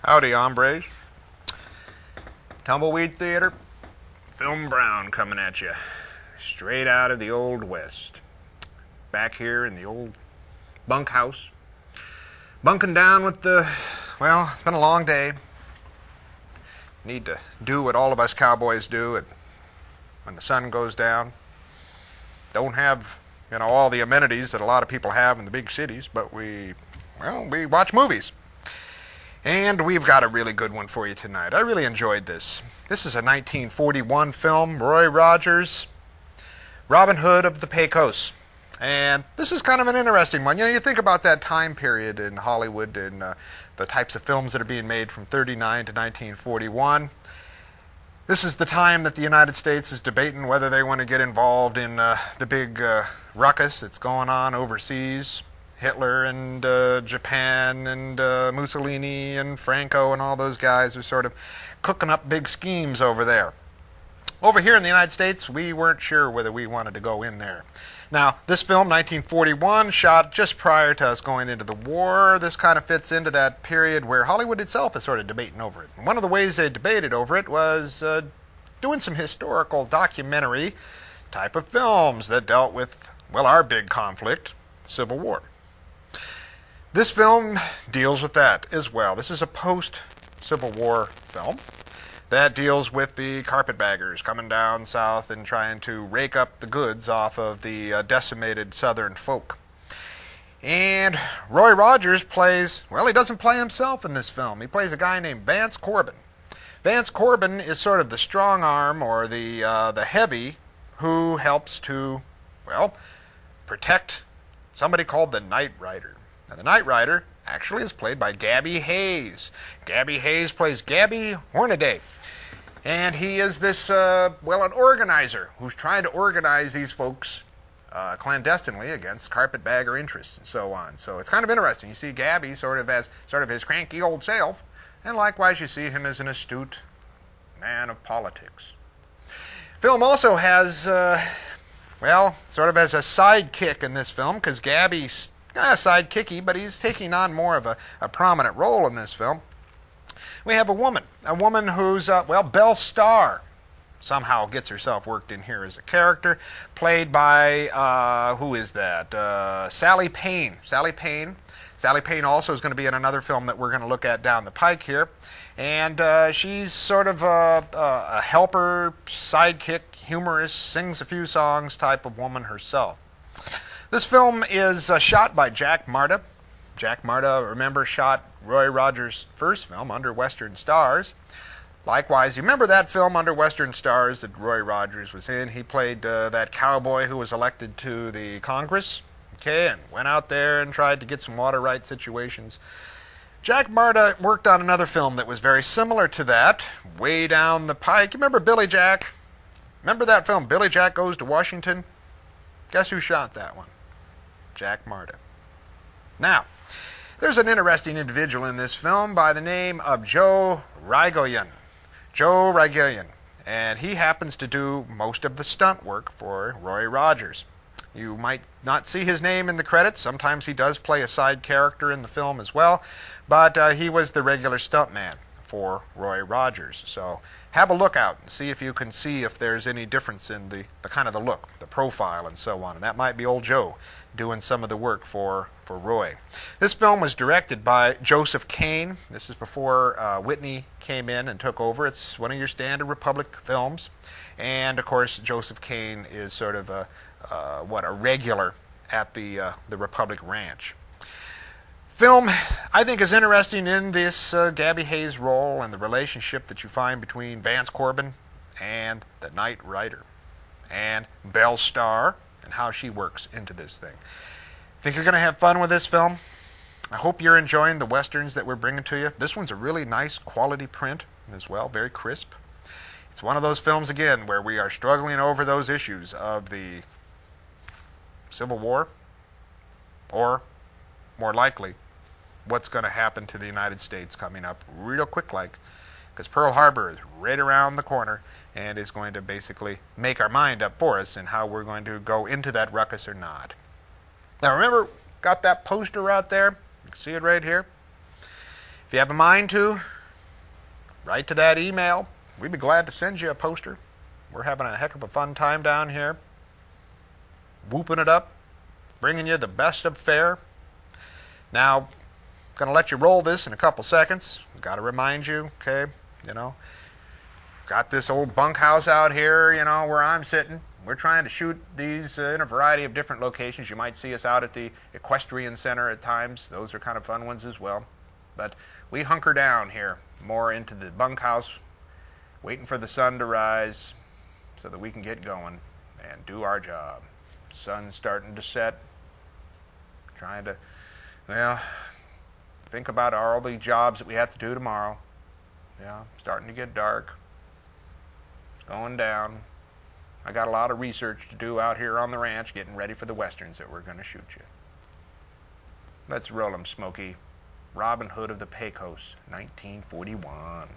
Howdy, hombres. Tumbleweed Theater, Film Brown coming at you, straight out of the Old West. Back here in the old bunkhouse, bunking down with well, it's been a long day. Need to do what all of us cowboys do when the sun goes down. Don't have, all the amenities that a lot of people have in the big cities, but we watch movies. And we've got a really good one for you tonight. I really enjoyed this. This is a 1941 film, Roy Rogers, Robin Hood of the Pecos. And this is kind of an interesting one. You think about that time period in Hollywood and the types of films that are being made from 39 to 1941. This is the time that the United States is debating whether they want to get involved in the big ruckus that's going on overseas. Hitler and Japan and Mussolini and Franco and all those guys are sort of cooking up big schemes over there. Over here in the United States, we weren't sure whether we wanted to go in there. Now, this film, 1941, shot just prior to us going into the war. This kind of fits into that period where Hollywood itself is sort of debating over it. And one of the ways they debated over it was doing some historical documentary type of films that dealt with, our big conflict, the Civil War. This film deals with that as well. This is a post-Civil War film that deals with the carpetbaggers coming down south and trying to rake up the goods off of the decimated southern folk. And Roy Rogers plays, he doesn't play himself in this film. He plays a guy named Vance Corbin. Vance Corbin is sort of the strong arm or the heavy who helps to, protect somebody called the Night Rider. Now, the Night Rider actually is played by Gabby Hayes. Gabby Hayes plays Gabby Hornaday. And he is this, an organizer who's trying to organize these folks clandestinely against carpetbagger interests and so on. So it's kind of interesting. You see Gabby sort of as his cranky old self, and likewise you see him as an astute man of politics. Film also has, sort of as a sidekick in this film, because Gabby's sidekicky, but he's taking on more of a prominent role in this film. We have a woman who's, Belle Starr somehow gets herself worked in here as a character, played by, who is that? Sally Payne. Sally Payne also is going to be in another film that we're going to look at down the pike here. And she's sort of a helper, sidekick, humorous, sings a few songs type of woman herself. This film is shot by Jack Marta. Jack Marta, remember, shot Roy Rogers' first film, Under Western Stars. Likewise, you remember that film, Under Western Stars, that Roy Rogers was in? He played that cowboy who was elected to the Congress, and went out there and tried to get some water rights situations. Jack Marta worked on another film that was very similar to that, way down the pike. You remember Billy Jack? Remember that film, Billy Jack Goes to Washington? Guess who shot that one? Jack Marta. Now, there's an interesting individual in this film by the name of Joe Rygoyen. Joe Rygoyen. And he happens to do most of the stunt work for Roy Rogers. You might not see his name in the credits. Sometimes he does play a side character in the film as well. But he was the regular stuntman for Roy Rogers. So have a look out and see if you can see if there's any difference in the kind of the look, the profile, and so on. And that might be old Joe doing some of the work for Roy. This film was directed by Joseph Kane. This is before Whitney came in and took over. It's one of your standard Republic films. And, of course, Joseph Kane is sort of a regular at the Republic Ranch. Film, I think, is interesting in this Gabby Hayes role and the relationship that you find between Vance Corbin and the Night Rider and Belle Starr and how she works into this thing. Think you're going to have fun with this film? I hope you're enjoying the westerns that we're bringing to you. This one's a really nice quality print as well, very crisp. It's one of those films, again, where we are struggling over those issues of the Civil War, or more likely, what's going to happen to the United States coming up real quick because Pearl Harbor is right around the corner and is going to basically make our mind up for us and how we're going to go into that ruckus or not. Now remember, got that poster out there? You can see it right here. If you have a mind to, write to that email. We'd be glad to send you a poster. We're having a heck of a fun time down here, whooping it up, bringing you the best of fare. Now, going to let you roll this in a couple seconds. Got to remind you, okay, got this old bunkhouse out here, where I'm sitting. We're trying to shoot these in a variety of different locations. You might see us out at the Equestrian Center at times. Those are kind of fun ones as well. But we hunker down here, more into the bunkhouse, waiting for the sun to rise so that we can get going and do our job. Sun's starting to set. Trying to, think about all the jobs that we have to do tomorrow. Yeah, starting to get dark. It's going down. I got a lot of research to do out here on the ranch, getting ready for the westerns that we're going to shoot you. Let's roll 'em, Smokey. Robin Hood of the Pecos, 1941.